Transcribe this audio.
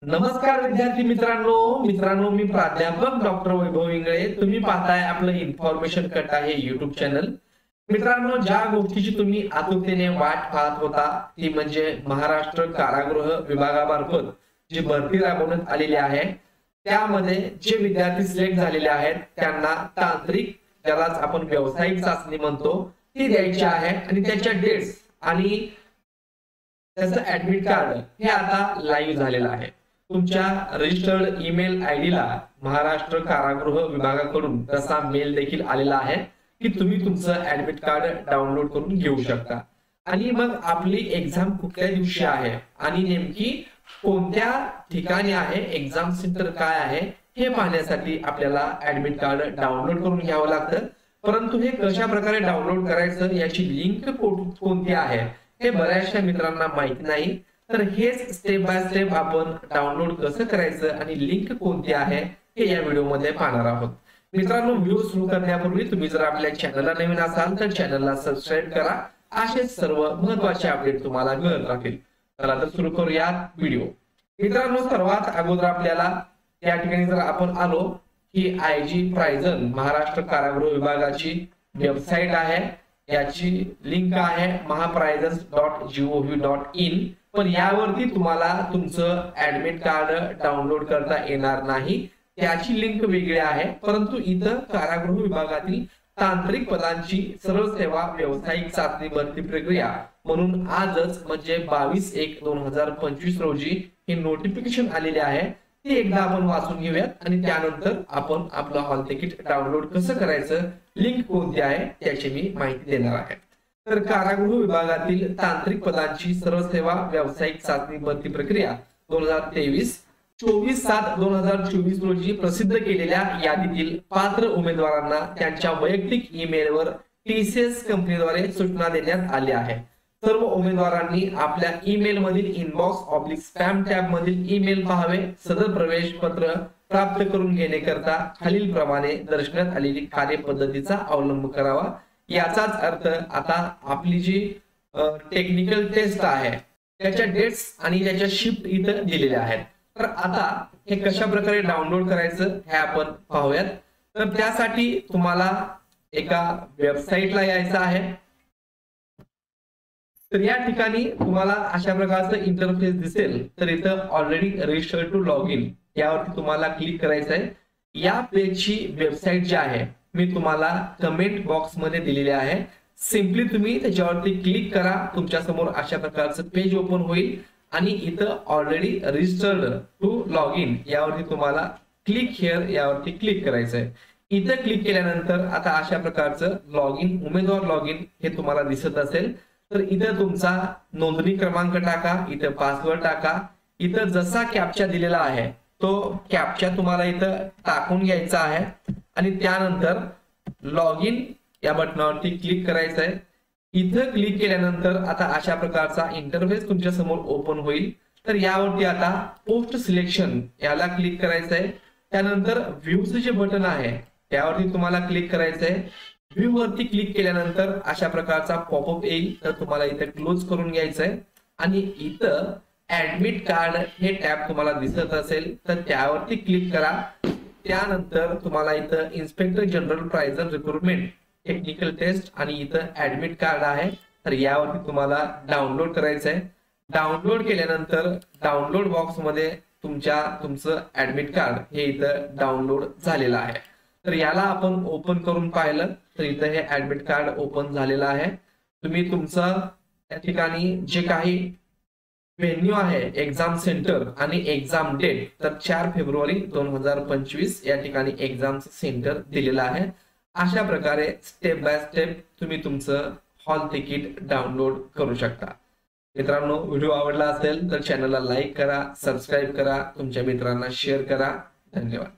नमस्कार विद्यार्थी मित्रांनो मी प्राध्यापक डॉक्टर वैभव इंगळे। तुम्ही पाहताय आपलं इन्फॉर्मेशन कट आहे YouTube चॅनल। मित्रांनो, ज्या गोष्टीची तुम्ही आतुरतेने वाट पाहत होता ती म्हणजे महाराष्ट्र कारागृह विभागामार्फत जी भरती राबवण्यात आलेली आहे, त्यामध्ये जे विद्यार्थी सिलेक्ट झालेले आहेत त्यांना तांत्रिक, ज्यालाच आपण व्यावसायिक चाचणी म्हणतो, ती द्यायची आहे आणि त्याच्या डेट्स आणि त्याचं ऍडमिट कार्ड हे आता लाईव्ह झालेलं आहे। तुमच्या रजिस्टर्ड ईमेल आयडीला महाराष्ट्र कारागृह विभागाकडून तसा मेल देखील आलेला आहे की तुम्ही तुमचं ऍडमिट कार्ड डाउनलोड करून घेऊ शकता। आणि मग आपली एक्झाम कुठल्या दिवशी आहे आणि नेमकी कोणत्या ठिकाणी आहे, एक्झाम सेंटर काय आहे हे पाहण्यासाठी आपल्याला ऍडमिट कार्ड डाउनलोड करून घ्यावं लागतं। परंतु हे कशा प्रकारे डाउनलोड करायचं, याची लिंक कोणती आहे हे बऱ्याचशा मित्रांना माहिती नाही। तर हेच स्टेप बाय स्टेप आपण डाउनलोड कसं करायचं आणि लिंक कोणती आहे हे या व्हिडिओ मध्ये पाहणार आहोत। मित्रांनो, व्हिडिओ सुरू करण्यापूर्वी तुम्ही जर आपल्या चॅनलला नवीन असाल तर चॅनलला सबस्क्राईब करा। असेच सर्व महत्त्वाचे अपडेट तुम्हाला मिळत राहतील। चला तर सुरू करूया व्हिडिओ। मित्रांनो, सर्वात अगोदर आपल्याला या ठिकाणी जर आपण आलो की IG प्रायझन महाराष्ट्र कारागृह विभागाची वेबसाईट आहे, याची लिंक आहे mahaprizones.gov.in। पण यावरती तुम्हाला तुमचं ऍडमिट कार्ड डाउनलोड करता येणार नाही, त्याची लिंक वेगळी आहे। परंतु इथं कारागृह विभागातील तांत्रिक पदांची सरळ सेवा व्यावसायिक चाचणी भरती प्रक्रिया म्हणून आजच म्हणजे 22/1/2025 रोजी हे नोटिफिकेशन आलेले आहे। ती एकदा आपण वाचून घेऊयात आणि त्यानंतर आपण आपलं हॉल तिकीट डाउनलोड कसं करायचं, लिंक कोणती आहे त्याची मी माहिती देणार आहे। तर कारागृह विभागातील तांत्रिक पदांची सरळ सेवा व्यावसायिक चाचणी भरती प्रक्रिया 24/7/2024 रोजी प्रसिद्ध केलेल्या यादीतील पात्र उमेदवारांना त्यांच्या वैयक्तिक ईमेलवर TCS कंपनीद्वारे सूचना देण्यात आली आहे। सर्व उमेदवारांनी आपल्या ईमेल मधील इनबॉक्स/स्पॅम टॅब मधील ईमेल पाहावे। सदर प्रवेश पत्र प्राप्त करून घेण्याकरता खालील प्रमाणे दर्शवण्यात आलेली कार्यपद्धतीचा अवलंब करावा। याचाच अर्थ आता आपली जी टेक्निकल टेस्ट आहे त्याच्या डेट्स आणि त्याच्या शिफ्ट इथं दिलेल्या आहेत। तर आता हे कशा प्रकारे डाउनलोड करायचं हे आपण पाहूयात। तर त्यासाठी तुम्हाला एका वेबसाईटला यायचं आहे। तर या ठिकाणी तुम्हाला अशा प्रकारचं इंटरफेस दिसेल। तर इथं already register to log in यावरती तुम्हाला क्लिक करायचं आहे। या पेजची वेबसाईट जी आहे मी तुम्हाला कमेंट बॉक्स मध्ये दिलेली आहे। सिंपली तुम्ही त्याच्यावरती क्लिक करा, तुमच्या समोर अशा प्रकारचं पेज ओपन होईल आणि इथं already registered to log in यावरती तुम्हाला क्लिक हिअर यावरती क्लिक करायचं आहे। इथं क्लिक केल्यानंतर आता अशा प्रकारचं लॉग इन, उमेदवार लॉग इन हे तुम्हाला दिसत असेल। तर इथं तुमचा नोंदणी क्रमांक टाका, इथं पासवर्ड टाका, इथं जसा कॅप्चा दिलेला आहे तो कॅप्चा तुम्हाला इथं टाकून घ्यायचा आहे आणि त्यानंतर लॉग इन या बटनावरती क्लिक करायचं आहे। इथं क्लिक केल्यानंतर आता अशा प्रकारचा इंटरफेस तुमच्या समोर ओपन होईल। तर यावरती आता पोस्ट सिलेक्शन याला क्लिक करायचं आहे। त्यानंतर व्ह्यूज जे बटन आहे त्यावरती तुम्हाला क्लिक करायचं आहे। व्ह्यू वरती क्लिक केल्यानंतर अशा प्रकारचा पॉपअप येईल, तर तुम्हाला इथे क्लोज करून घ्यायचं आहे आणि इथं ऍडमिट कार्ड हे टॅब तुम्हाला दिसत असेल तर त्यावरती क्लिक करा। त्यानंतर तुम्हाला इथं inspector general prison recruitment technical test आणि इथं ऍडमिट कार्ड आहे, तर यावरती तुम्हाला डाउनलोड करायचं आहे। डाउनलोड केल्यानंतर डाउनलोड बॉक्स मध्ये तुमचं ऍडमिट कार्ड हे इथं डाउनलोड झालेलं आहे। तर याला आपण ओपन करून पाहिलं तर इथं हे ऍडमिट कार्ड ओपन झालेलं आहे। तुम्ही तुमचं त्या ठिकाणी जे काही व्हेन्यू आहे, एक्झाम सेंटर आणि एक्झाम डेट, तर 4 फेब्रुवारी 2025 या ठिकाणी एक्झाम सेंटर दिलेलं आहे। अशा प्रकारे स्टेप बाय स्टेप तुम्ही तुमचं हॉल तिकीट डाउनलोड करू शकता। मित्रांनो, व्हिडिओ आवडला असेल तर चॅनलला लाईक करा, सबस्क्राईब करा, तुमच्या मित्रांना शेअर करा। धन्यवाद।